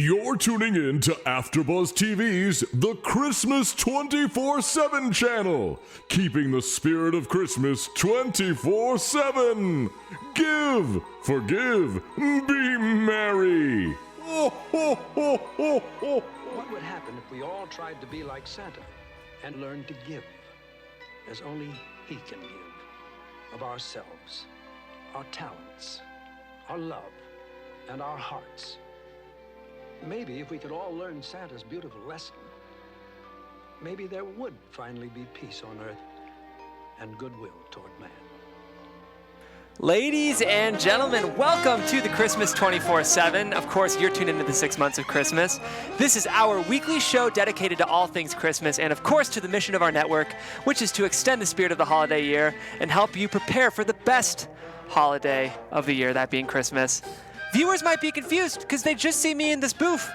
You're tuning in to AfterBuzz TV's The Christmas 24/7 channel, keeping the spirit of Christmas 24/7. Give, forgive, be merry. Ho, ho, ho, ho, ho. What would happen if we all tried to be like Santa and learned to give, as only he can give, of ourselves, our talents, our love, and our hearts? Maybe if we could all learn Santa's beautiful lesson, maybe there would finally be peace on earth and goodwill toward man. Ladies and gentlemen, welcome to the Christmas 24/7. Of course, you're tuned into the 6 months of Christmas. This is our weekly show dedicated to all things Christmas and, of course, to the mission of our network, which is to extend the spirit of the holiday year and help you prepare for the best holiday of the year, that being Christmas. Viewers might be confused because they just see me in this booth.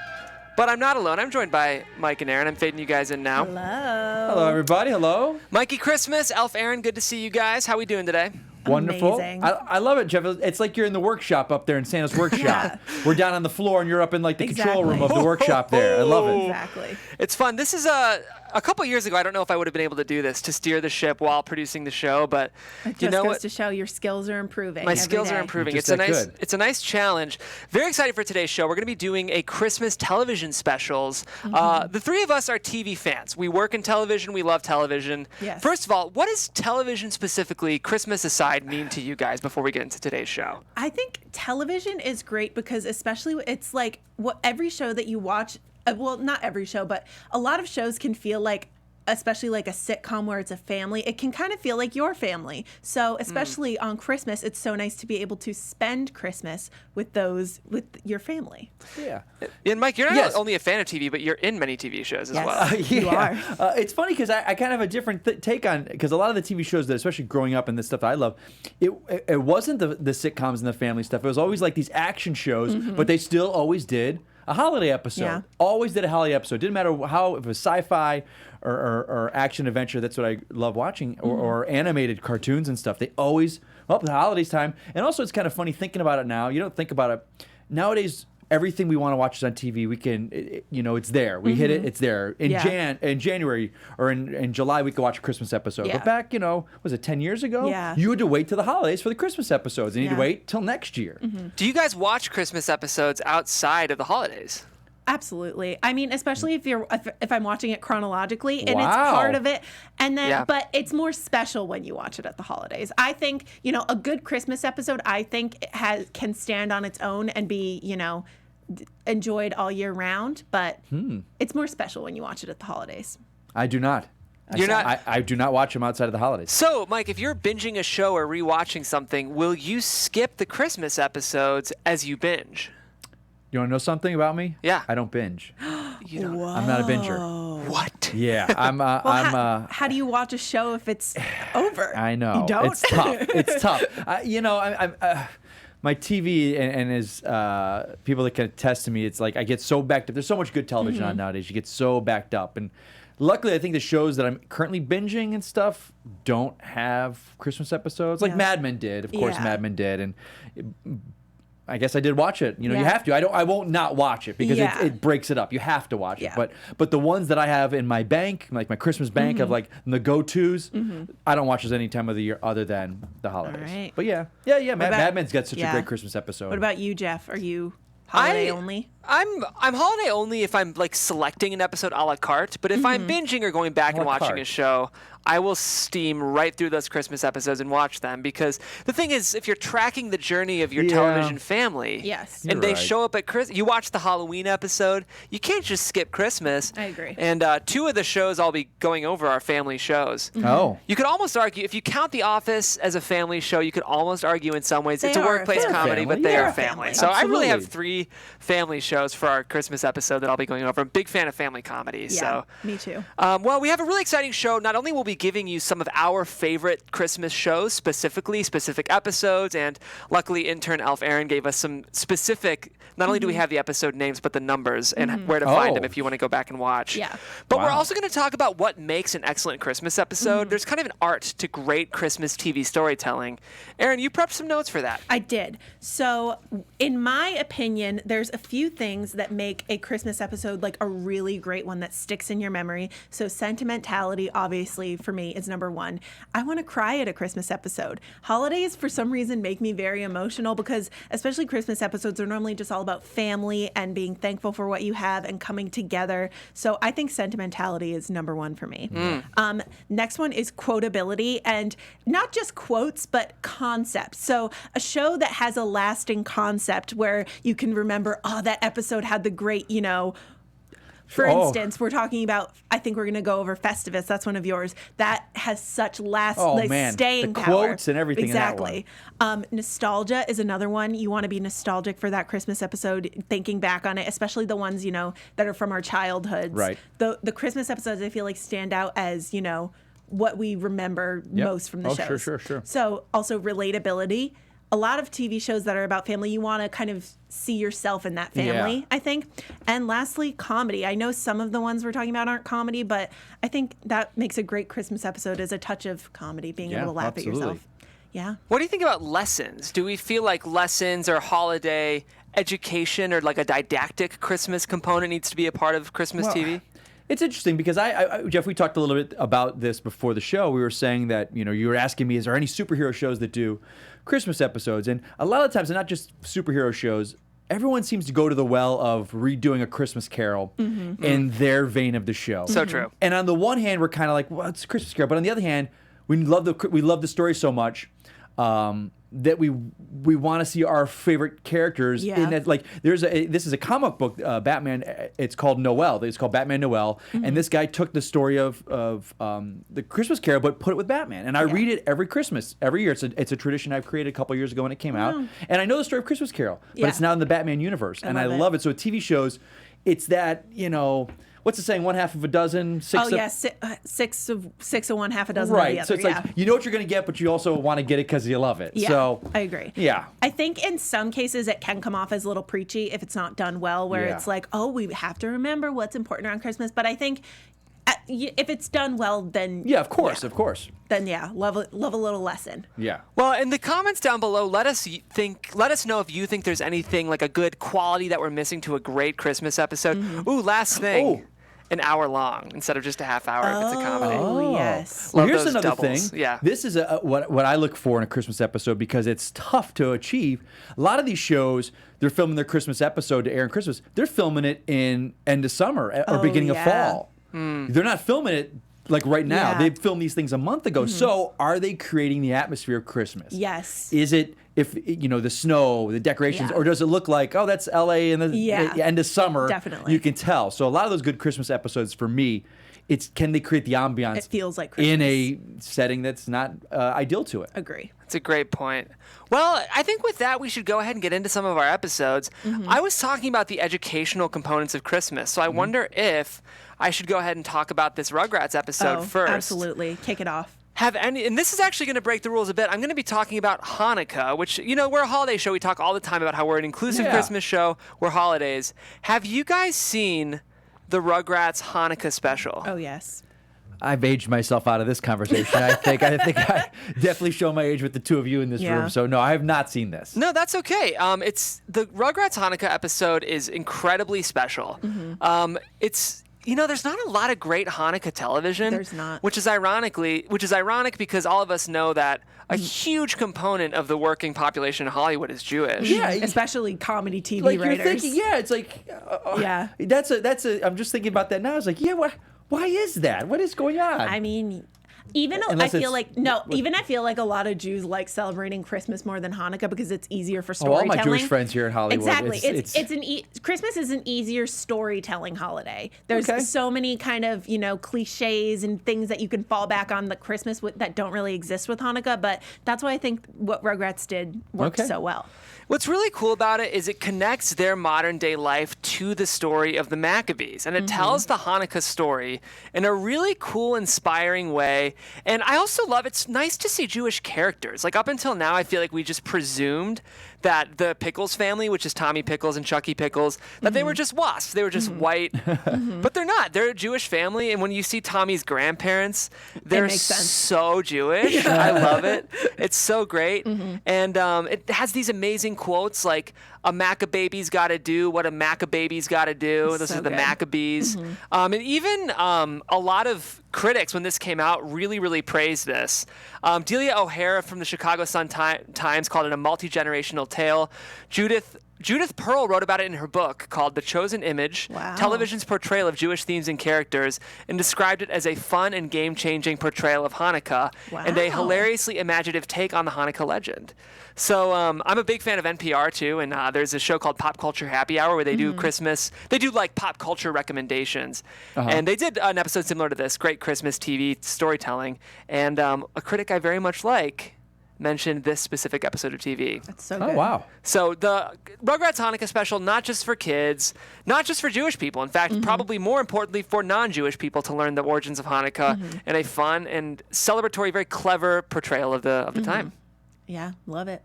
But I'm not alone. I'm joined by Mike and Aaron. I'm fading you guys in now. Hello. Hello, everybody. Hello. Mikey Christmas, Elf Aaron, good to see you guys. How we doing today? Wonderful. Amazing. I love it, Jeff. It's like you're in the workshop up there in Santa's workshop. We're down on the floor and you're up in like the control room of the workshop there. I love it. Exactly. It's fun. This is a couple years ago. I don't know if I would have been able to do this, to steer the ship while producing the show, but It you just know goes what? to show your skills are improving. My every skills are day. improving. Just It's that good. it's a nice challenge. Very excited for today's show. We're going to be doing a Christmas television specials. The three of us are TV fans. We work in television. We love television. Yes. First of all, what does television specifically, Christmas aside, mean to you guys before we get into today's show? I think television is great because especially it's like what every show that you watch, well, not every show, but a lot of shows can feel like, especially like a sitcom where it's a family, it can kind of feel like your family. So especially on Christmas, it's so nice to be able to spend Christmas with your family. Yeah. And Mike, you're not Yes. only a fan of TV, but you're in many TV shows as Yes. well. You are. It's funny because I kind of have a different take on, because a lot of the TV shows that, especially growing up and the stuff that I love, it wasn't the sitcoms and the family stuff. It was always like these action shows, but they still always did a holiday episode. Yeah. Always did a holiday episode. Didn't matter how, if it was sci-fi or action adventure. That's what I love watching, or animated cartoons and stuff. They always, the holidays time. And also, it's kind of funny thinking about it now. You don't think about it nowadays. Everything we want to watch is on TV. We can, it's there. We hit it. It's there. In January or in July, we could watch a Christmas episode. Yeah. But back, was it 10 years ago? Yeah. You had to wait till the holidays for the Christmas episodes, and you had to wait till next year. Do you guys watch Christmas episodes outside of the holidays? Absolutely. I mean, especially if I'm watching it chronologically and it's Wow. part of it, and then Yeah. but it's more special when you watch it at the holidays. I think a good Christmas episode, I think can stand on its own and be enjoyed all year round, but it's more special when you watch it at the holidays. I do not. You're not. I do not watch them outside of the holidays. So, Mike, if you're binging a show or rewatching something, will you skip the Christmas episodes as you binge? You want to know something about me? Yeah. I don't binge. You don't. I'm not a binger. What? Yeah, I'm. How do you watch a show if it's over? I know. You don't? It's tough. It's tough. My TV and as people that can attest to me, it's like I get so backed up. There's so much good television on nowadays. You get so backed up, and luckily, I think the shows that I'm currently binging and stuff don't have Christmas episodes. Like Yeah. Mad Men did, of course. Yeah. Mad Men did, and I guess I did watch it. You Yeah. have to. I won't not watch it because Yeah. it breaks it up. You have to watch Yeah. it. But the ones that I have in my bank, like my Christmas bank of like the go-tos, I don't watch those any time of the year other than the holidays. right. But yeah. Mad Men's got such a great Christmas episode. What about you, Jeff? Are you holiday only? I'm holiday only if I'm like selecting an episode a la carte, but if I'm binging or going back and la watching carte. a show, I will steam right through those Christmas episodes and watch them, because the thing is, if you're tracking the journey of your Yeah. television family, Yes. and You're they right. show up at Christmas, you watch the Halloween episode, you can't just skip Christmas. I agree. And two of the shows I'll be going over are family shows. Oh. You could almost argue, if you count The Office as a family show, you could almost argue in some ways it's a They are a workplace family. comedy, but Family, they yeah. are a family. So I really have Absolutely. 3 family shows for our Christmas episode that I'll be going over. I'm a big fan of family comedy. Yeah, So, me too. well, we have a really exciting show. Not only will we be giving you some of our favorite Christmas shows, specific episodes, and luckily intern Elf Aaron gave us some specific, not only do we have the episode names, but the numbers and where to find them if you want to go back and watch. Yeah. But we're also going to talk about what makes an excellent Christmas episode. There's kind of an art to great Christmas TV storytelling. Aaron, you prepped some notes for that. I did. So, in my opinion, there's a few things that make a Christmas episode like a really great one that sticks in your memory. So, sentimentality, obviously, for me, is number one. I want to cry at a Christmas episode. Holidays, for some reason, make me very emotional because, especially Christmas episodes, are normally just all about family and being thankful for what you have and coming together. So, I think sentimentality is number one for me. Next one is quotability, and not just quotes, but concepts. So a show that has a lasting concept where you can remember, oh, that episode had the great, for instance, we're talking about, I think we're going to go over Festivus. That's one of yours. That has such staying the power. Quotes and everything. Exactly. In that one. Nostalgia is another one. You want to be nostalgic for that Christmas episode, thinking back on it, especially the ones, that are from our childhoods. Right. The Christmas episodes, I feel like, stand out as, what we remember most from the shows. Sure. So also relatability. A lot of TV shows that are about family, you want to kind of see yourself in that family, I think. And lastly, comedy. I know some of the ones we're talking about aren't comedy, but I think that makes a great Christmas episode is a touch of comedy, being able to laugh at yourself. Yeah. What do you think about lessons? Do we feel like lessons or holiday education or like a didactic Christmas component needs to be a part of Christmas TV? It's interesting because Jeff, we talked a little bit about this before the show. We were saying that, you were asking me, is there any superhero shows that do Christmas episodes? And a lot of times, and not just superhero shows, everyone seems to go to the well of redoing A Christmas Carol in their vein of the show. So true. And on the one hand, we're kind of like, well, it's a Christmas Carol. But on the other hand, we love the story so much that we want to see our favorite characters in that. Like, this is a comic book, Batman. It's called Noel. It's called Batman Noel. And this guy took the story of the Christmas Carol, but put it with Batman. And I read it every Christmas, every year. It's a tradition I've created a couple years ago when it came out. And I know the story of Christmas Carol, but it's now in the Batman universe, and I love it. So TV shows, it's that what's the saying? One half of a dozen. Six of one, half a dozen of the other. So it's like, you know what you're going to get, but you also want to get it because you love it. Yeah, so I agree. Yeah. I think in some cases it can come off as a little preachy if it's not done well, where it's like, oh, we have to remember what's important around Christmas. But I think if it's done well, then of course. Then love a little lesson. Yeah. Well, in the comments down below, let us know if you think there's anything like a good quality that we're missing to a great Christmas episode. Ooh, last thing. An hour long instead of just a half hour if it's a comedy. Oh, yes. Well, Love here's those another doubles. thing. Yeah. This is what I look for in a Christmas episode because it's tough to achieve. A lot of these shows, they're filming their Christmas episode to air in Christmas. They're filming it in end of summer or beginning of fall. They're not filming it like right now. They filmed these things a month ago. So are they creating the atmosphere of Christmas? Yes. Is it the snow, the decorations, or does it look like, oh, that's LA in the end of summer? Definitely. You can tell. So a lot of those good Christmas episodes for me, can they create the ambiance? It feels like Christmas in a setting that's not ideal to it. Agree. That's a great point. Well, I think with that, we should go ahead and get into some of our episodes. I was talking about the educational components of Christmas, so I wonder if I should go ahead and talk about this Rugrats episode first. Absolutely. Kick it off. And this is actually going to break the rules a bit. I'm going to be talking about Hanukkah, which, we're a holiday show. We talk all the time about how we're an inclusive Christmas show. We're holidays. Have you guys seen the Rugrats Hanukkah special? Oh, yes. I've aged myself out of this conversation. I think I definitely show my age with the two of you in this room. So no, I have not seen this. No, that's okay. It's the Rugrats Hanukkah episode is incredibly special. It's there's not a lot of great Hanukkah television. There's not. Which is ironic because all of us know that a huge component of the working population in Hollywood is Jewish. Yeah, especially comedy TV like writers. You're thinking, it's like, that's a. I'm just thinking about that now. I was like, why is that? What is going on? I mean, I feel like a lot of Jews like celebrating Christmas more than Hanukkah because it's easier for storytelling. All my Jewish friends here in Hollywood. Exactly. Christmas is an easier storytelling holiday. There's so many kind of, cliches and things that you can fall back on the Christmas that don't really exist with Hanukkah, but that's why I think what Rugrats did worked so well. What's really cool about it is it connects their modern day life to the story of the Maccabees, and it tells the Hanukkah story in a really cool, inspiring way. And I also love, it's nice to see Jewish characters. Like up until now, I feel like we just presumed that the Pickles family, which is Tommy Pickles and Chucky Pickles, that they were just wasps. They were just white. But they're not. They're a Jewish family. And when you see Tommy's grandparents, they're makes sense. so Jewish. I love it. It's so great. And it has these amazing quotes like, a Maccababy's got to do what a Maccababy's got to do. Those So are the good. Maccabees. And even a lot of critics, when this came out, really, really praised this. Delia O'Hara from the Chicago Sun-Times called it a multi-generational tale. Judith Pearl wrote about it in her book called The Chosen Image, Wow. Television's Portrayal of Jewish Themes and Characters, and described it as a fun and game-changing portrayal of Hanukkah and a Wow. hilariously imaginative take on the Hanukkah legend. So I'm a big fan of NPR too, and there's a show called Pop Culture Happy Hour where they do Christmas. They do like pop culture recommendations, and they did an episode similar to this, great Christmas TV storytelling. And a critic I very much like mentioned this specific episode of TV. That's so Oh, good. wow. So the Rugrats Hanukkah special, not just for kids, not just for Jewish people. In fact, probably more importantly for non-Jewish people to learn the origins of Hanukkah in a fun and celebratory, very clever portrayal of the time. Yeah, love it.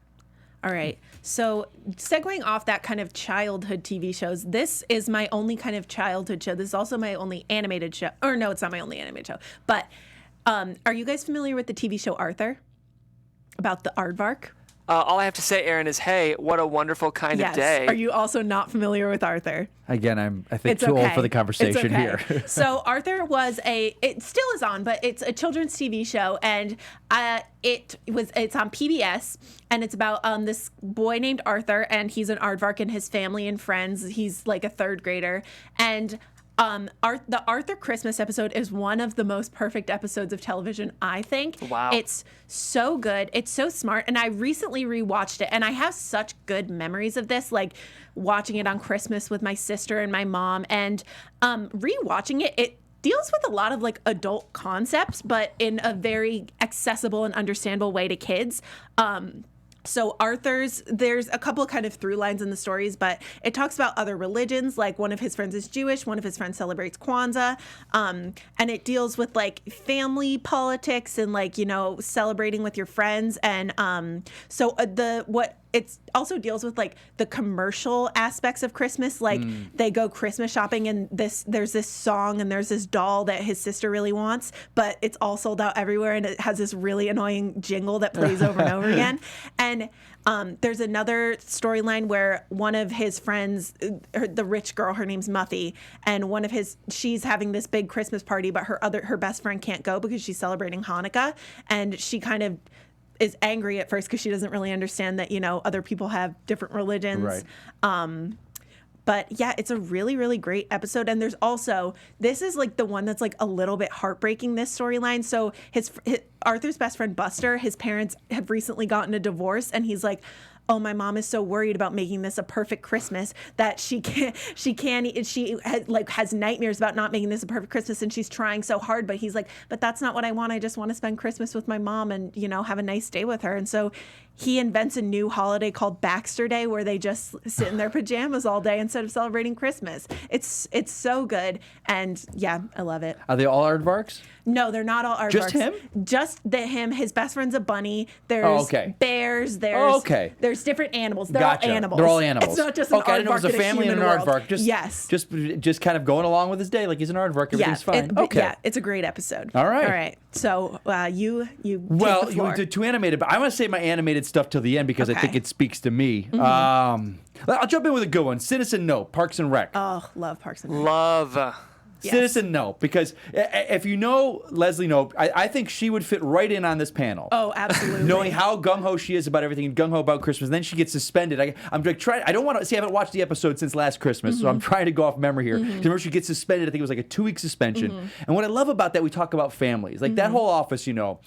All right. So, segueing off that kind of childhood TV shows, this is my only kind of childhood show. This is also my only animated show. Or no, it's not my only animated show. But are you guys familiar with the TV show Arthur? About the aardvark? All I have to say, Aaron, is hey, what a wonderful kind of day. Are you also not familiar with Arthur? Again, I think It's too old okay. for the conversation It's okay. here. So Arthur was it still is on, but it's a children's TV show, and it's on PBS, and it's about this boy named Arthur, and he's an aardvark, and his family and friends. He's like a third grader, and the Arthur Christmas episode is one of the most perfect episodes of television, I think. Wow. It's so good. It's so smart. And I recently rewatched it, and I have such good memories of this, like watching it on Christmas with my sister and my mom. And rewatching it, it deals with a lot of like adult concepts, but in a very accessible and understandable way to kids. So there's a couple kind of through lines in the stories, but it talks about other religions. Like one of his friends is Jewish, one of his friends celebrates Kwanzaa, and it deals with like family politics and like, you know, celebrating with your friends. And it also deals with like the commercial aspects of Christmas. Like they go Christmas shopping, and there's this song and there's this doll that his sister really wants, but it's all sold out everywhere, and it has this really annoying jingle that plays over and over again. And there's another storyline where one of his friends, the rich girl, her name's Muffy, and she's having this big Christmas party, but her best friend can't go because she's celebrating Hanukkah, and she kind of is angry at first because she doesn't really understand that, you know, other people have different religions. Right. But yeah, it's a really, really great episode. And there's also, this is like the one that's like a little bit heartbreaking, this storyline. So Arthur's best friend Buster, his parents have recently gotten a divorce, and he's like, oh, my mom is so worried about making this a perfect Christmas that she has nightmares about not making this a perfect Christmas, and she's trying so hard. But he's like, but that's not what I want. I just want to spend Christmas with my mom and, you know, have a nice day with her. And so he invents a new holiday called Baxter Day, where they just sit in their pajamas all day instead of celebrating Christmas. It's so good. And yeah, I love it. Are they all aardvarks? No, they're not all aardvarks. Just him? Just him. His best friend's a bunny. There's bears. There's different animals. They're Gotcha. all animals. They're all animals. It's not just an okay, I didn't know it aardvark was a in family and an human world. aardvark. Yes. Just kind of going along with his day like he's an aardvark. Everything's fine. Okay. Yeah, it's a great episode. All right. All right. So you take Well, the you floor. did two animated, but I want to say my animated stuff till the end because I think Okay. it speaks to me. I'll jump in with a good one. Citizen No, Parks and Rec. Oh, love Parks and Rec. Love. Yes. Citizen No, because if you know Leslie Knope, I think she would fit right in on this panel. Oh, absolutely. Knowing how gung-ho she is about everything and gung-ho about Christmas, and then she gets suspended. I'm like trying. I don't want to see. I haven't watched the episode since last Christmas, so I'm trying to go off memory here. Remember, she gets suspended. I think it was like a 2-week suspension. And what I love about that, we talk about families, like that whole office. You know,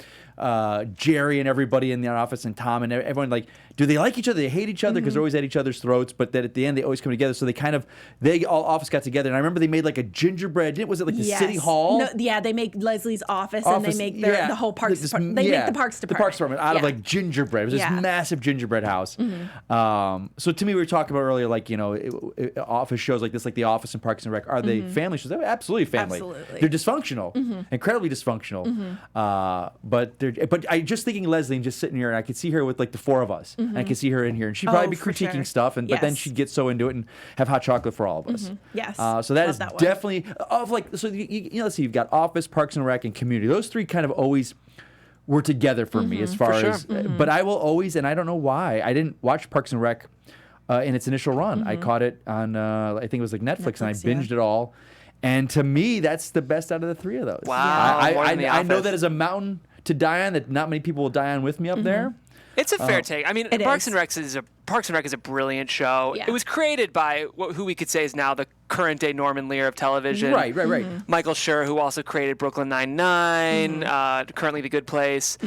Jerry and everybody in the office and Tom and everyone, like, do they like each other? They hate each other because they're always at each other's throats, but then at the end they always come together. So they all office got together, and I remember they made like a gingerbread. Was it like the city hall? No, yeah, they make Leslie's office and they make the whole parks. They make the parks department. The parks department out of like gingerbread. It was this massive gingerbread house. So to me, we were talking about earlier, like, office shows like this, like The Office and Parks and Rec, are they family shows? They're absolutely family. Absolutely. They're dysfunctional, incredibly dysfunctional. But I just thinking Leslie and just sitting here, and I could see her with like the four of us, and I could see her in here, and she'd probably be critiquing stuff, but then she'd get so into it and have hot chocolate for all of us. Yes. So that is definitely of like, so let's see, you've got Office, Parks and Rec, and Community. Those three kind of always were together for me as far as, but I will always, and I don't know why, I didn't watch Parks and Rec in its initial run. I caught it on, I think it was like Netflix, and I binged it all. And to me, that's the best out of the three of those. Wow. I know that is a mountain to die on that not many people will die on with me up there. It's a fair take. I mean, Parks and Rec is a brilliant show. Yeah. It was created by who we could say is now the current day Norman Lear of television. Right. Michael Schur, who also created Brooklyn Nine-Nine, currently The Good Place.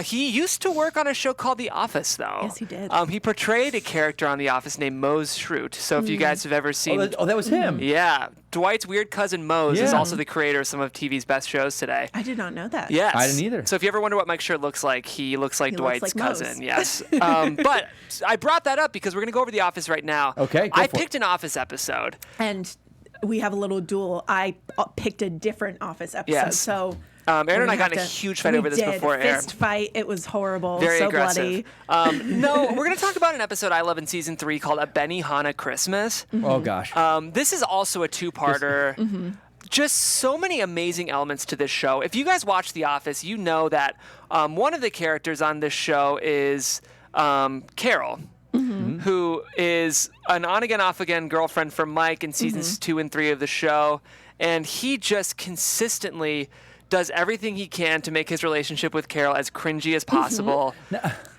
He used to work on a show called The Office, though. Yes, he did. He portrayed a character on The Office named Mose Schrute. So if you guys have ever seen... that was him. Yeah. Dwight's weird cousin Mose is also the creator of some of TV's best shows today. I did not know that. Yes. I didn't either. So if you ever wonder what Mike Schur looks like, he looks like Dwight's like cousin. Mose. Yes. But I brought that up because we're going to go over The Office right now. Okay, I picked an Office episode. And we have a little duel. I picked a different Office episode. Yes. So Aaron and I got in a huge fight over this before air. Fist fight. It was horrible. Very so aggressive. bloody. No, we're going to talk about an episode I love in season 3 called A Benihana Christmas. Oh, gosh. This is also a two-parter. Just so many amazing elements to this show. If you guys watch The Office, you know that one of the characters on this show is Carol, who is an on-again, off-again girlfriend for Mike in seasons 2 and 3 of the show. And he just consistently does everything he can to make his relationship with Carol as cringy as possible.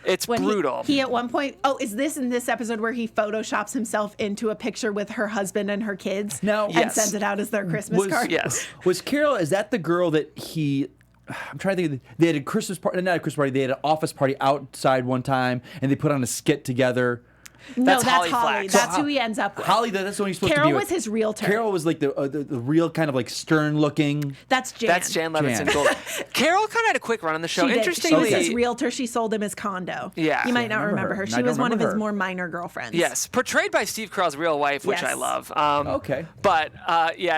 It's brutal. He at one point, is this in this episode where he photoshops himself into a picture with her husband and her kids and sends it out as their Christmas card? Yes. Was Carol, is that the girl that I'm trying to think, they had a Christmas party, not a Christmas party, they had an office party outside one time, and they put on a skit together. That's Holly Holly. Flax. That's who he ends up with. Holly, that's the one he's supposed Carol to be with. was his realtor. Carol was like the real kind of like stern looking. That's Jan. That's Jan Levinson Gold. Carol kind of had a quick run on the show. She did. Interestingly, She was his realtor. She sold him his condo. Yeah. You might not remember her. She was one of his her. more minor girlfriends. yes, portrayed by Steve Carell's real wife, which I Yes. love. Okay. But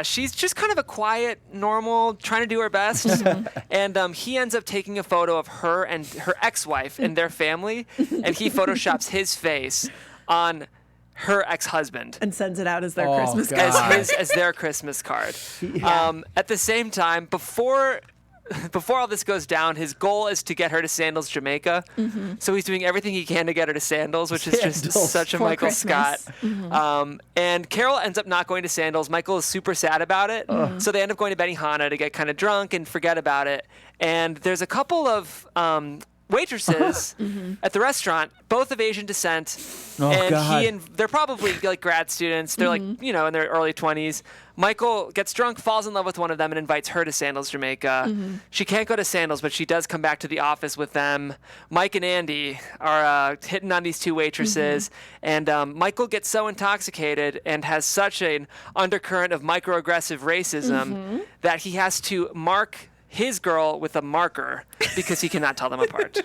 she's just kind of a quiet, normal, trying to do her best. And he ends up taking a photo of her and her ex-wife and their family, and he photoshops his face on her ex-husband And sends it out as their Oh, Christmas God. card. as their Christmas card. At the same time, before all this goes down, his goal is to get her to Sandals, Jamaica. So he's doing everything he can to get her to Sandals, which is just Sandals. such a For Michael Christmas. Scott. And Carol ends up not going to Sandals. Michael is super sad about it. So they end up going to Benihana to get kind of drunk and forget about it. And there's a couple of waitresses at the restaurant, both of Asian descent, and God. they're probably like grad students. They're like, in their early 20s. Michael gets drunk, falls in love with one of them, and invites her to Sandals, Jamaica. She can't go to Sandals, but she does come back to the office with them. Mike and Andy are hitting on these two waitresses, and Michael gets so intoxicated and has such an undercurrent of microaggressive racism that he has to mark his girl with a marker because he cannot tell them apart.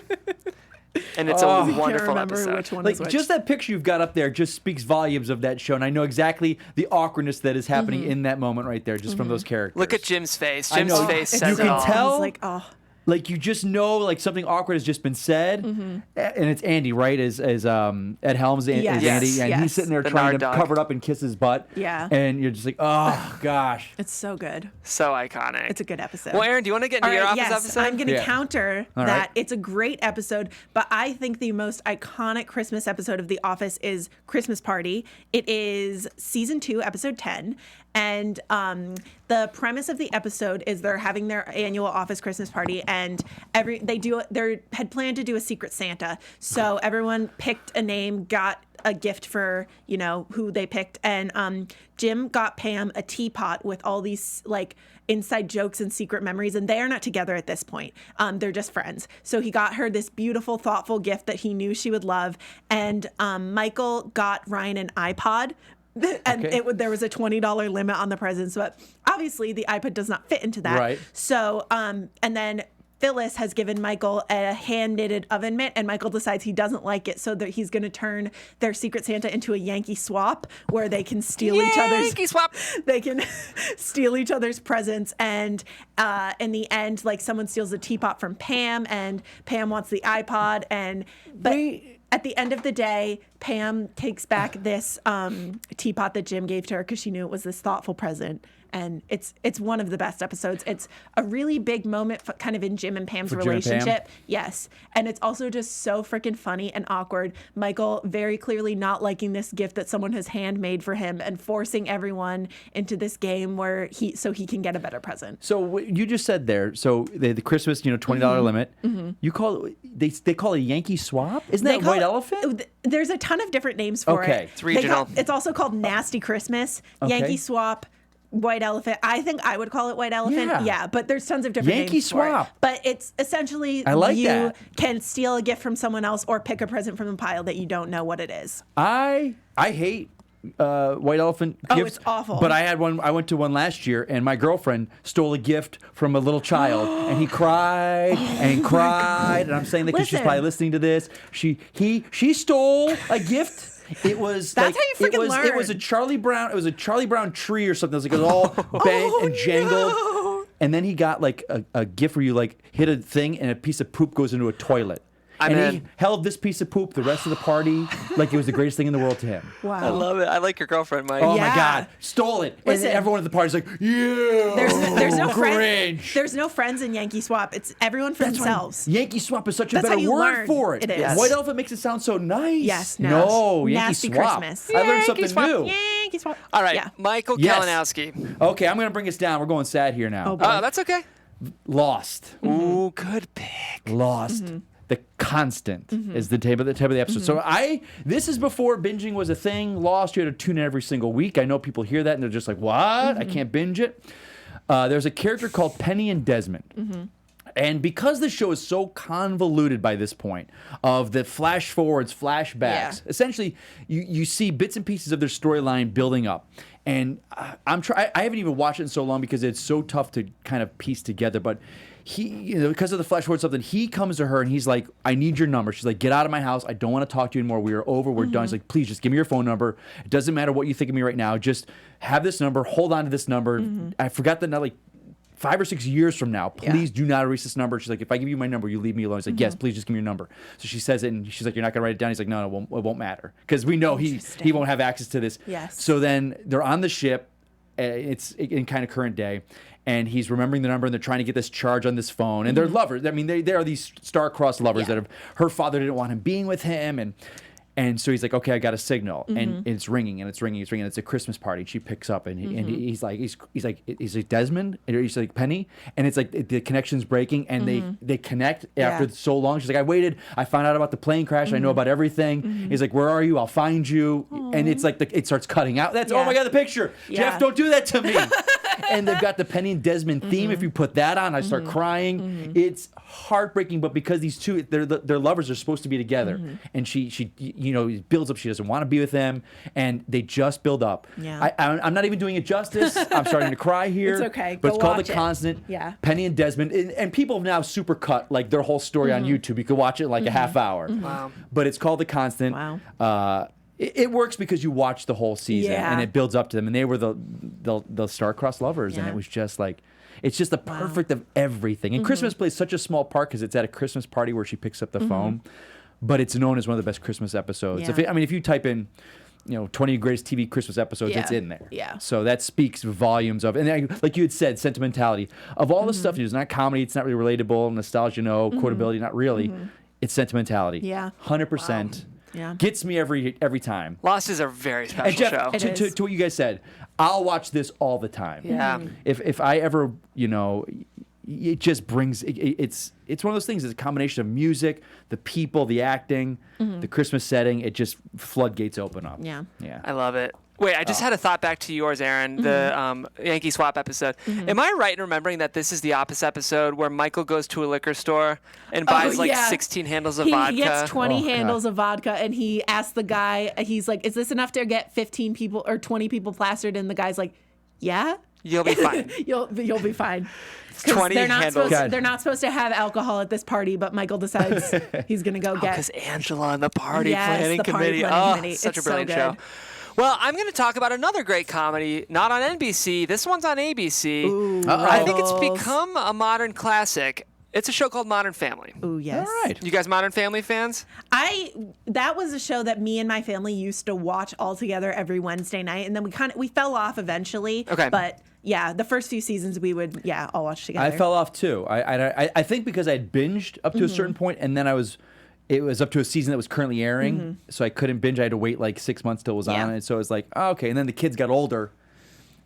And it's a wonderful remember episode. which one Like is which. just that picture you've got up there just speaks volumes of that show, and I know exactly the awkwardness that is happening in that moment right there, just from those characters. Look at Jim's face. I Jim's know. face You says can it all. tell- He's like, oh. Like you just know, like something awkward has just been said, and it's Andy, right? As Ed Helms, Yes. as Andy, and Yes. he's sitting there The trying nard to dog. cover it up and kiss his butt. Yeah. And you're just like, oh gosh. It's so good. So iconic. It's a good episode. Well, Aaron, do you want to get into All your right, office yes, episode? I'm going to Yeah. counter All that. right. It's a great episode, but I think the most iconic Christmas episode of The Office is Christmas Party. It is season 2, episode 10, And the premise of the episode is they're having their annual office Christmas party, and they had planned to do a Secret Santa. So everyone picked a name, got a gift for who they picked, and Jim got Pam a teapot with all these like inside jokes and secret memories, and they are not together at this point. They're just friends. So he got her this beautiful, thoughtful gift that he knew she would love, and Michael got Ryan an iPod. And there was a $20 limit on the presents, but obviously the iPod does not fit into that. Right. So, and then Phyllis has given Michael a hand-knitted oven mitt, and Michael decides he doesn't like it, so that he's going to turn their Secret Santa into a Yankee swap, where they can steal They can steal each other's presents, and in the end, like someone steals a teapot from Pam, and Pam wants the iPod, at the end of the day, Pam takes back this teapot that Jim gave to her because she knew it was this thoughtful present. And it's one of the best episodes. It's a really big moment kind of in Jim and Pam's relationship. Yes. And it's also just so freaking funny and awkward. Michael very clearly not liking this gift that someone has handmade for him and forcing everyone into this game where he can get a better present. So what you just said there, so the Christmas, $20 limit, you call it, they call it a Yankee swap? Isn't that White Elephant? There's a ton of different names for it. It's regional. It's also called Nasty Christmas, Yankee Swap, White Elephant. I think I would call it White Elephant. Yeah, but there's tons of different Yankee names swap. for it. But it's essentially you can steal a gift from someone else or pick a present from the pile that you don't know what it is. I hate White Elephant gifts. Oh, it's awful. But I had one. I went to one last year, and my girlfriend stole a gift from a little child, and he cried and cried. And I'm saying that because she's probably listening to this. She stole a gift. It was That's how you freaking learn. It was a Charlie Brown. It was a Charlie Brown tree or something. It was all bent and jangled. No. And then he got like a gift where you like hit a thing and a piece of poop goes into a toilet. He held this piece of poop the rest of the party like it was the greatest thing in the world to him. Wow. I love it. I like your girlfriend, Mike. Oh my God, stole it. Listen, and everyone at the party's like, yeah. There's no cringe. There's no friends in Yankee Swap. It's everyone for themselves. Yankee Swap is such a That's better how you word learn. for it. It is. Yes. White Elephant makes it sound so nice. Yes. No, Yankee Nasty Swap. Christmas. I learned something new. Yankee Swap. All right, Yeah. Michael Yes. Kalinowski. Okay, I'm going to bring us down. We're going sad here now. Oh, boy. That's okay. Lost. Ooh, good pick. Lost. The Constant is the type of the episode. So this is before binging was a thing. Lost, you had to tune in every single week. I know people hear that and they're just like, what? I can't binge it. There's a character called Penny and Desmond. And because the show is so convoluted by this point of the flash forwards, flashbacks, essentially you see bits and pieces of their storyline building up. And I haven't even watched it in so long because it's so tough to kind of piece together. But he, because of the flash forward something, he comes to her and he's like, I need your number. She's like, get out of my house. I don't want to talk to you anymore. We are over. We're done. He's like, please just give me your phone number. It doesn't matter what you think of me right now. Just have this number. Hold on to this number. I forgot that now, like 5 or 6 years from now, please do not erase this number. She's like, if I give you my number, you leave me alone. He's like, yes, please just give me your number. So she says it, and she's like, you're not going to write it down? He's like, no, it won't matter. Because we know he won't have access to this. Yes. So then they're on the ship. It's in kind of current day. And he's remembering the number, and they're trying to get this charge on this phone. And they're lovers. I mean, they are these star-crossed lovers that have, her father didn't want him being with him. And so he's like, okay, I got a signal, and it's ringing, and it's ringing, it's ringing. It's a Christmas party. And she picks up, and he's like, Desmond, and he's like Penny, and it's like the connection's breaking, and they connect after so long. She's like, I waited, I found out about the plane crash, I know about everything. He's like, where are you? I'll find you. And it's like it starts cutting out. That's oh my God, the picture. Jeff, don't do that to me. And they've got the Penny and Desmond theme. If you put that on, I start crying. It's heartbreaking, but because these two, they're lovers, are supposed to be together, and she builds up. She doesn't want to be with them, and they just build up. Yeah. I'm not even doing it justice. I'm starting to cry here. It's okay. But Go it's called watch The it. Constant. Yeah. Penny and Desmond, and people have now supercut like their whole story on YouTube. You can watch it in like a half hour. Wow. But it's called The Constant. Wow. It works because you watch the whole season, and it builds up to them, and they were the star-crossed lovers, and it was just like, it's just the perfect of everything. And Christmas plays such a small part because it's at a Christmas party where she picks up the phone, but it's known as one of the best Christmas episodes. Yeah. If you type in, 20 greatest TV Christmas episodes, it's in there. Yeah. So that speaks volumes of, and like you had said, sentimentality of all the stuff. It's not comedy. It's not really relatable. Nostalgia, no. Quotability, not really. It's sentimentality. Yeah. 100%. Yeah. gets me every time. Lost is a very special And Jeff, show. It is. to what you guys said, I'll watch this all the time. Yeah. If I ever, it just brings it's one of those things. It's a combination of music, the people, the acting, the Christmas setting. It just floodgates open up. Yeah. Yeah. I love it. Wait, I just had a thought back to yours, Aaron, the Yankee Swap episode. Am I right in remembering that this is the opposite episode where Michael goes to a liquor store and buys like 16 handles of vodka? He gets 20 God. handles of vodka, and he asks the guy, he's like, is this enough to get 15 people or 20 people plastered? And the guy's like, yeah. You'll be fine. You'll be fine. 'Cause 20 handles. They're not supposed to have alcohol at this party, but Michael decides he's going to go get. Because Angela and the party Yes, planning the party committee. planning committee. Such a It's so brilliant good. show. Well, I'm going to talk about another great comedy, not on NBC. This one's on ABC. Ooh, I think it's Rivals. become a modern classic. It's a show called Modern Family. Ooh, yes. All right. You guys Modern Family fans? That was a show that me and my family used to watch all together every Wednesday night, and then we fell off eventually. Okay. But yeah, the first few seasons we would all watch together. I fell off too. I think because I had binged up to a certain point, and then it was up to a season that was currently airing, so I couldn't binge. I had to wait like 6 months till it was Yeah. on, and so it was like, oh, okay. And then the kids got older,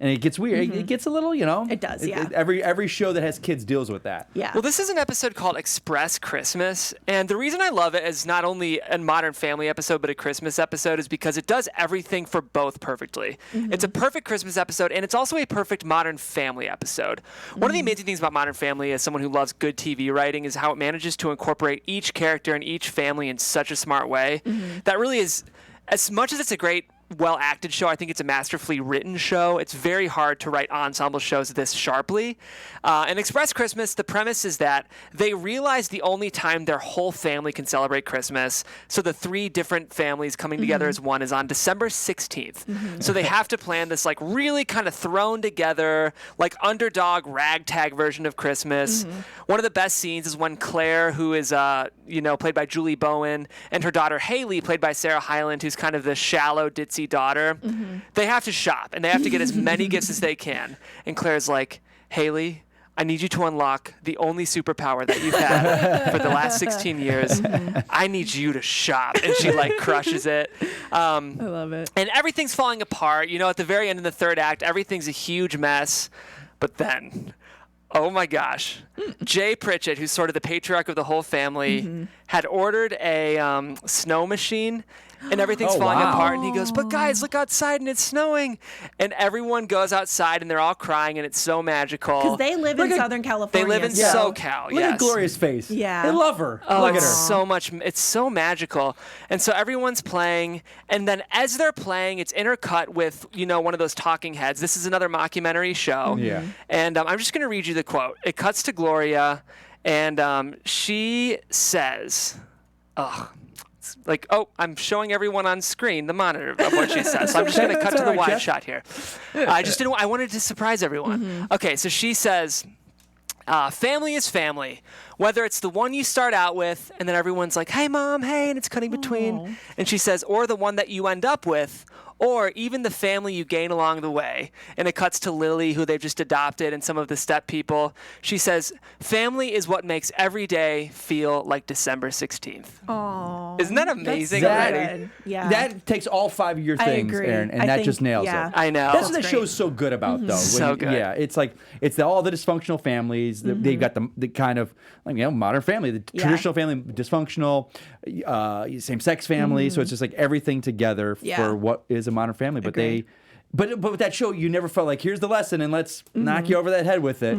and it gets weird. It gets a little, It does, yeah. Every show that has kids deals with that. Yeah. Well, this is an episode called Express Christmas, and the reason I love it as not only a Modern Family episode, but a Christmas episode is because it does everything for both perfectly. It's a perfect Christmas episode, and it's also a perfect Modern Family episode. One of the amazing things about Modern Family, as someone who loves good TV writing, is how it manages to incorporate each character and each family in such a smart way. That really is, as much as it's a great well-acted show, I think it's a masterfully written show. It's very hard to write ensemble shows this sharply. And Express Christmas, the premise is that they realize the only time their whole family can celebrate Christmas, so the 3 different families coming together as one, is on December 16th. So they have to plan this like really kind of thrown together, like underdog ragtag version of Christmas. One of the best scenes is when Claire, who is played by Julie Bowen, and her daughter Haley, played by Sarah Hyland, who's kind of the shallow, ditzy daughter, they have to shop and they have to get as many gifts as they can. And Claire's like, Haley, I need you to unlock the only superpower that you've had for the last 16 years. I need you to shop. And she like crushes it. I love it. And everything's falling apart. At the very end of the third act, everything's a huge mess. But then, oh my gosh, Jay Pritchett, who's sort of the patriarch of the whole family, had ordered a snow machine. And everything's falling apart. And he goes, but guys, look outside and it's snowing. And everyone goes outside and they're all crying and it's so magical. Because they live in Southern California. They live in so- SoCal, Look yes. at Gloria's face. Yeah. I love her. Oh, Look at it's her. so much. It's so magical. And so everyone's playing. And then as they're playing, it's intercut with, one of those talking heads. This is another mockumentary show. Yeah. And I'm just going to read you the quote. It cuts to Gloria and she says, like, I'm showing everyone on screen the monitor of what she says. So I'm just going to cut to the all right, wide Jeff. shot here. I wanted to surprise everyone. Okay, so she says, family is family. Whether it's the one you start out with and then everyone's like, hey, Mom, hey, and it's cutting between. And she says, or the one that you end up with, or even the family you gain along the way. And it cuts to Lily, who they've just adopted, and some of the step people. She says, family is what makes every day feel like December 16th. Aw. Isn't that amazing That- already? Good. Yeah. That takes all 5 of your I things, agree. Aaron, and I that think- just nails yeah. it. I know. That's what the That's show's so good about, though. So good. Yeah, it's like all the dysfunctional families. They've got the kind of modern family, the traditional family, dysfunctional, same-sex family. So it's just like everything together for what is a modern family. But but with that show, you never felt like here's the lesson and let's knock you over that head with it.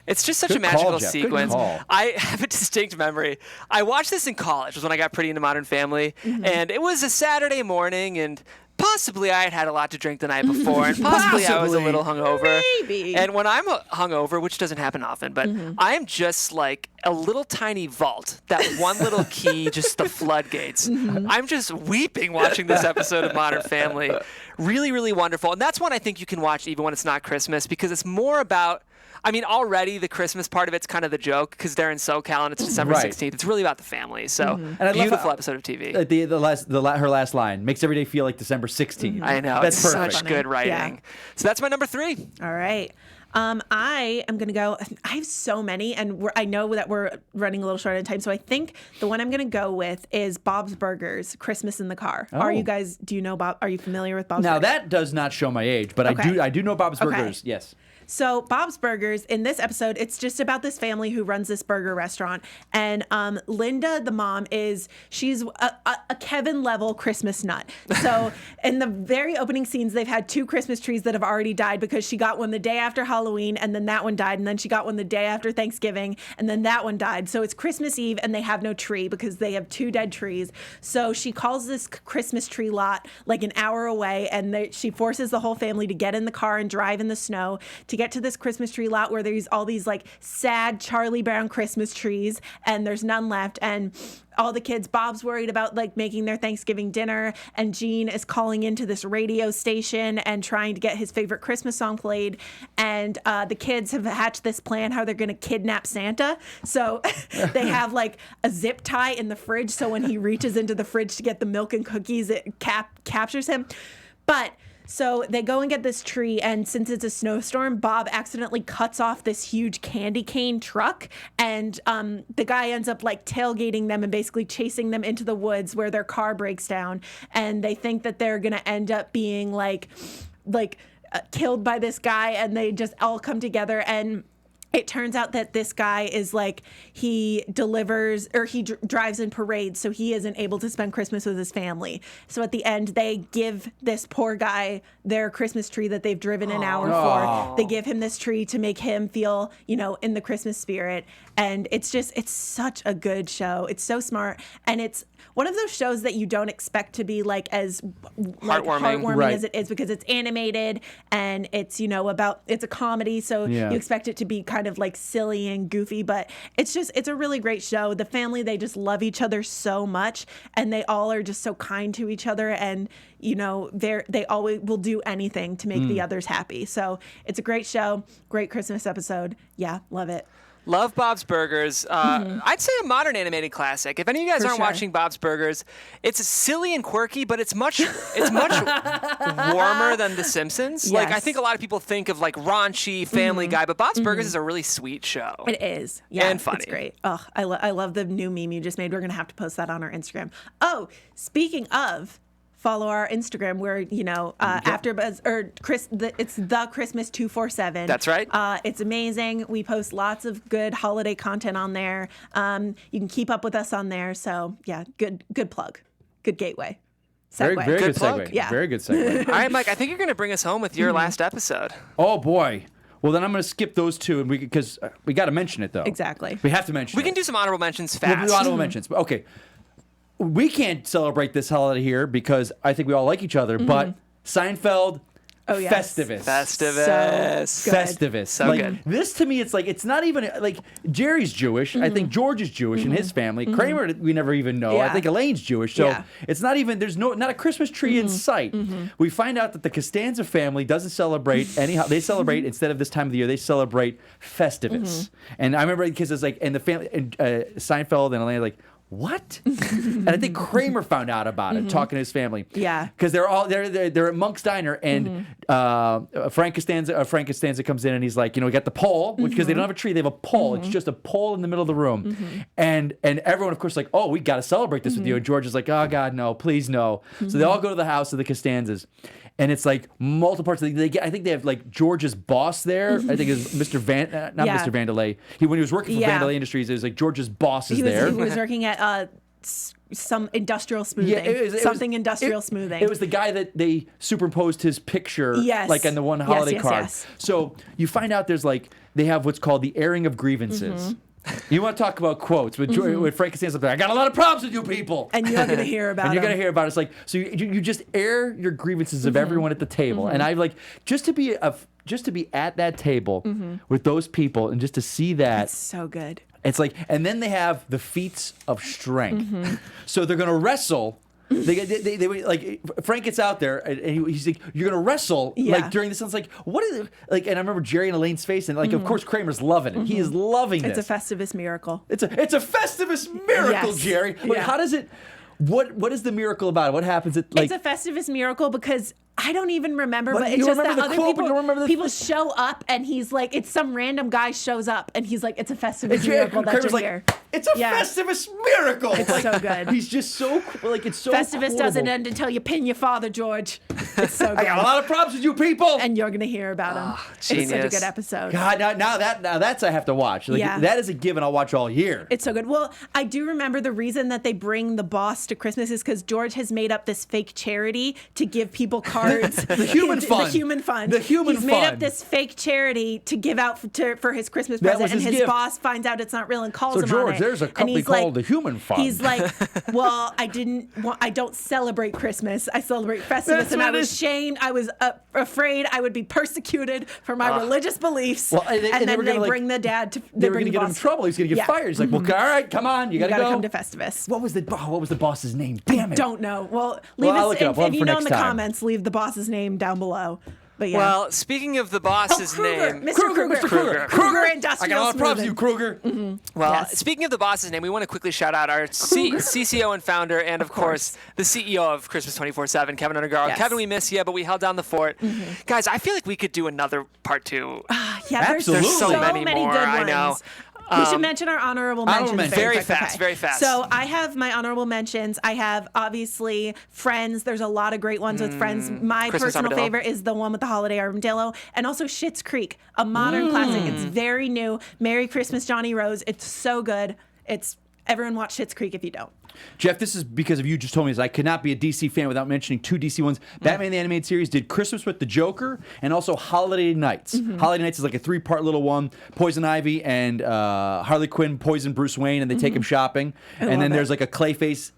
It's just such Good a magical call, Jeff. Good sequence. call. I have a distinct memory. I watched this in college, was when I got pretty into Modern Family, and it was a Saturday morning, and possibly I had had a lot to drink the night before, and possibly I was a little hungover. Maybe. And when I'm hungover, which doesn't happen often, but I am just like a little tiny vault, that one little key, just the floodgates. I'm just weeping watching this episode of Modern Family. Really, really wonderful. And that's one I think you can watch even when it's not Christmas, because it's more about, already the Christmas part of it's kind of the joke because they're in SoCal and it's December 16th. It's really about the family. So And I love beautiful how- episode of TV. Her last line makes every day feel like December 16th. I know. That's it's perfect. such good writing. Yeah. So that's my number 3. All right. I am going to go. I have so many, and I know that we're running a little short on time. So I think the one I'm going to go with is Bob's Burgers, Christmas in the Car. Oh. Do you know Bob? Are you familiar with Bob's Now, Burgers? that does not show my age, but Okay. I do know Bob's Okay. Burgers, yes. So Bob's Burgers, in this episode, it's just about this family who runs this burger restaurant. And Linda, the mom, she's a Kevin level Christmas nut. So in the very opening scenes, they've had 2 Christmas trees that have already died because she got one the day after Halloween and then that one died. And then she got one the day after Thanksgiving and then that one died. So it's Christmas Eve and they have no tree because they have 2 dead trees. So she calls this Christmas tree lot like an hour away, and she forces the whole family to get in the car and drive in the snow to get to this Christmas tree lot where there's all these like sad Charlie Brown Christmas trees and there's none left. And all the kids, Bob's worried about like making their Thanksgiving dinner, and Gene is calling into this radio station and trying to get his favorite Christmas song played. And the kids have hatched this plan how they're going to kidnap Santa. So they have like a zip tie in the fridge, so when he reaches into the fridge to get the milk and cookies, it captures him. But so they go and get this tree, and since it's a snowstorm, Bob accidentally cuts off this huge candy cane truck, and the guy ends up like tailgating them and basically chasing them into the woods where their car breaks down, and they think that they're gonna end up being like killed by this guy, and they just all come together. And it turns out that this guy is like, he delivers or he drives in parades, so he isn't able to spend Christmas with his family. So at the end, they give this poor guy their Christmas tree that they've driven an hour for. They give him this tree to make him feel, in the Christmas spirit. And it's such a good show. It's so smart. And it's one of those shows that you don't expect to be like as heartwarming Right. as it is, because it's animated and it's, it's a comedy. So you expect it to be kind of like silly and goofy, but it's a really great show. The family, they just love each other so much, and they all are just so kind to each other, and they always will do anything to make the others happy. So it's a great show, great Christmas episode. Yeah, love it. Love Bob's Burgers. I'd say a modern animated classic. If any of you guys aren't watching Bob's Burgers, it's silly and quirky, but it's much warmer than The Simpsons. Like, I think a lot of people think of like raunchy Family Guy, but Bob's Burgers is a really sweet show. It is. Yeah, and funny. It's great. Oh, I love the new meme you just made. We're going to have to post that on our Instagram. Oh, speaking of, follow our Instagram where, AfterBuzz, or it's the Christmas 247. That's right. It's amazing. We post lots of good holiday content on there. You can keep up with us on there. So yeah, good plug. Good gateway. Very, Segue. very good plug. segue. Yeah. Very good segue. All right, Mike, I think you're going to bring us home with your last episode. Oh, boy. Well, then I'm going to skip those 2, and because we got to mention it, though. Exactly. We have to mention it. We can do some honorable mentions We'll fast. do honorable mentions. But okay. We can't celebrate this holiday here because I think we all like each other, but Seinfeld, yes. Festivus. Festivus. So good. Festivus. So good. This to me, it's not even like Jerry's Jewish. I think George is Jewish and his family. Kramer, we never even know. I Yeah. think Elaine's Jewish. So Yeah. it's not even, there's not a Christmas tree in sight. We find out that the Costanza family doesn't celebrate anyhow. They celebrate, instead of this time of the year, they celebrate Festivus. And I remember because it's like, and the family, and Seinfeld and Elaine are like, what? And I think Kramer found out about it, talking to his family. Yeah. Because they're at Monk's Diner, and Frank Costanza comes in, and he's like, we got the pole, because they don't have a tree, they have a pole. It's just a pole in the middle of the room, and everyone, of course, like, oh, we got to celebrate this with you. And George is like, oh God, no, please no. So they all go to the house of the Costanzas. And it's like multiple parts. I think they have like George's boss there. I think it's Mr. Mr. Vandelay. When he was working for Vandelay Industries, it was like George's boss is there. He was working at some industrial smoothing. Industrial smoothing. It was the guy that they superimposed his picture, like on the one holiday card. Yes. So you find out there's like, they have what's called the airing of grievances. You want to talk about quotes with Frank Costanza up there? I got a lot of problems with you people, and you're gonna hear about. And you're gonna hear about it. It's like, so you just air your grievances of everyone at the table, and I like just to be at that table with those people and just to see that. It's so good. It's like, and then they have the feats of strength. So they're gonna wrestle. They like, Frank gets out there and he's like, "You're gonna wrestle like during this." And it's like, what is it like? And I remember Jerry and Elaine's face, and like, of course, Kramer's loving it. He is loving this. It's a Festivus miracle. It's a Festivus miracle, Yes. Jerry. Like, how does it? What is the miracle about it? What happens? It's a Festivus miracle because I don't even remember, What, but you it's just remember that the other quote, but people, you don't remember the people show up and he's like, it's some random guy shows up and he's like, it's a Festivus miracle that Kramer's you're like, here. it's a Yeah. Festivus miracle. It's so good. He's just so like it's so. Festivus doesn't quotable. end until you pin your father, George. It's so good. I got a lot of problems with you people. And you're gonna hear about him. It's such a genius. good episode. God, now that's I have to watch. Like, Yeah. that is a given. I'll watch all year. It's so good. Well, I do remember the reason that they bring the boss to Christmas is because George has made up this fake charity to give people cards. The human fund. The human fund. The human He's made up fund. this fake charity to give out for his Christmas That present, was and his his gift. boss finds out it's not real and calls So, him George, on it. there's a And company he's like- called the Human Fund. He's like, well, I don't celebrate Christmas. I celebrate Festivus, That's and what I it was is. shamed. I was afraid I would be persecuted for my religious beliefs. Well, and and they were then gonna, they like, bring the dad to. they were bring going to the get him in boss. trouble. He's going to get Yeah. Mm-hmm. fired. He's like, well, all right, come on, you got You to gotta go. come to Festivus. What was the boss's name? Damn it. Don't know. Well, leave I'll us look it up. We'll if have it you for know in next the time. comments. Leave the boss's name down below. But yeah. Well, speaking of the boss's Kruger, name, Mr. Kruger, Mr. Kruger. Kruger I Industrial got a lot of problems with you, Smoothing. Kruger. well, Yes. speaking of the boss's name, we want to quickly shout out our CCO and founder, and of course, the CEO of Christmas 24/7, Keven Undergaro. Yes. Kevin, we miss you, but we held down the fort. Guys, I feel like we could do another part 2. Yeah, there's Absolutely. so There's so many more, good I ones. know. We should mention our honorable mentions. mentions. Very quick, fast, okay? very fast. So I have my honorable mentions. I have obviously Friends. There's a lot of great ones with Friends. My Christmas personal Armadillo. favorite is the one with the holiday armadillo, and also Schitt's Creek, a modern classic. It's very new. Merry Christmas, Johnny Rose. It's so good. It's everyone watch Schitt's Creek if you don't. Jeff, this is because of you just told me this. I could not be a DC fan without mentioning 2 DC ones. Batman the Animated Series did Christmas with the Joker and also Holiday Nights. Holiday Nights is like a 3-part little one. Poison Ivy and Harley Quinn poison Bruce Wayne and they take him shopping. And love then it. there's like a Clayface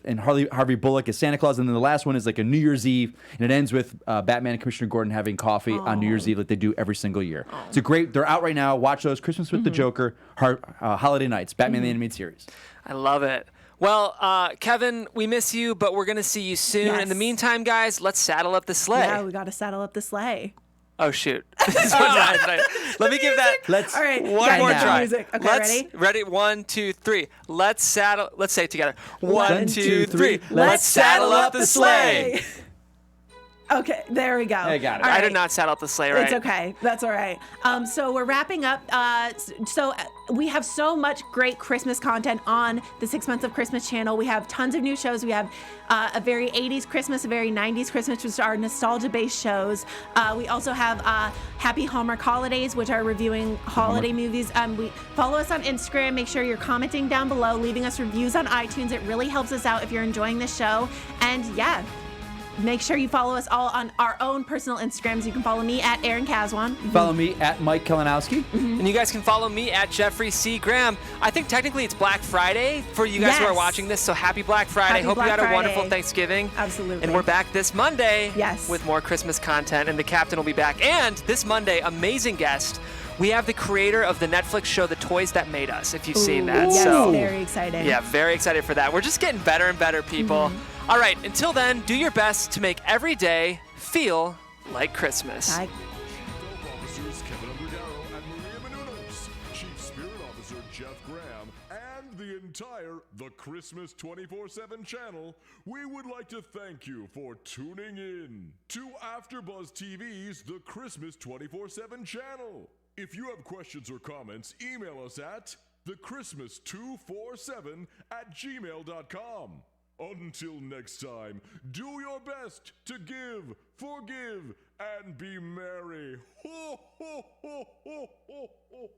and Harvey Bullock as Santa Claus. And then the last one is like a New Year's Eve. And it ends with Batman and Commissioner Gordon having coffee on New Year's Eve like they do every single year. It's a great, they're out right now. Watch those. Christmas with the Joker, Holiday Nights, Batman the Animated Series. I love it. Well, Kevin, we miss you, but we're going to see you soon. Yes. In the meantime, guys, let's saddle up the sleigh. Yeah, we got to saddle up the sleigh. Oh, shoot. This is what Let me give that Let's All right, one guys, more get the try. music. Okay, Let's, ready? 1, 2, 3. Let's say it together. 1, One, 2, 3. Let's Let's saddle up the sleigh. Okay, there we go. I got it. All I right. did not saddle up the sleigh right. It's okay. That's all right. So we're wrapping up. So we have so much great Christmas content on the 6 Months of Christmas channel. We have tons of new shows. We have a very 80s Christmas, a very 90s Christmas, which are nostalgia-based shows. We also have Happy Hallmark Holidays, which are reviewing holiday movies. We follow us on Instagram. Make sure you're commenting down below, leaving us reviews on iTunes. It really helps us out if you're enjoying the show. And yeah. Make sure you follow us all on our own personal Instagrams. You can follow me at Aaron Caswan. Follow me at Mike Kalinowski. And you guys can follow me at Jeffrey C. Graham. I think technically it's Black Friday for you guys who are Yes. watching this, so happy Black Friday. Happy Hope Black you had a Friday. wonderful Thanksgiving. Absolutely. And we're back this Monday Yes. with more Christmas content, and the captain will be back. And this Monday, amazing guest. We have the creator of the Netflix show The Toys That Made Us, if you've seen that. Yes, So very exciting. yeah, very excited for that. We're just getting better and better, people. All right, until then, do your best to make every day feel like Christmas. Bye. Chief Officers Keven Undergaro and Maria Menounos, Chief Spirit Officer Jeff Graham, and the entire The Christmas 24/7 channel, we would like to thank you for tuning in to AfterBuzz TV's The Christmas 24/7 channel. If you have questions or comments, email us at thechristmas247@gmail.com. Until next time, do your best to give, forgive, and be merry. Ho, ho, ho, ho, ho, ho.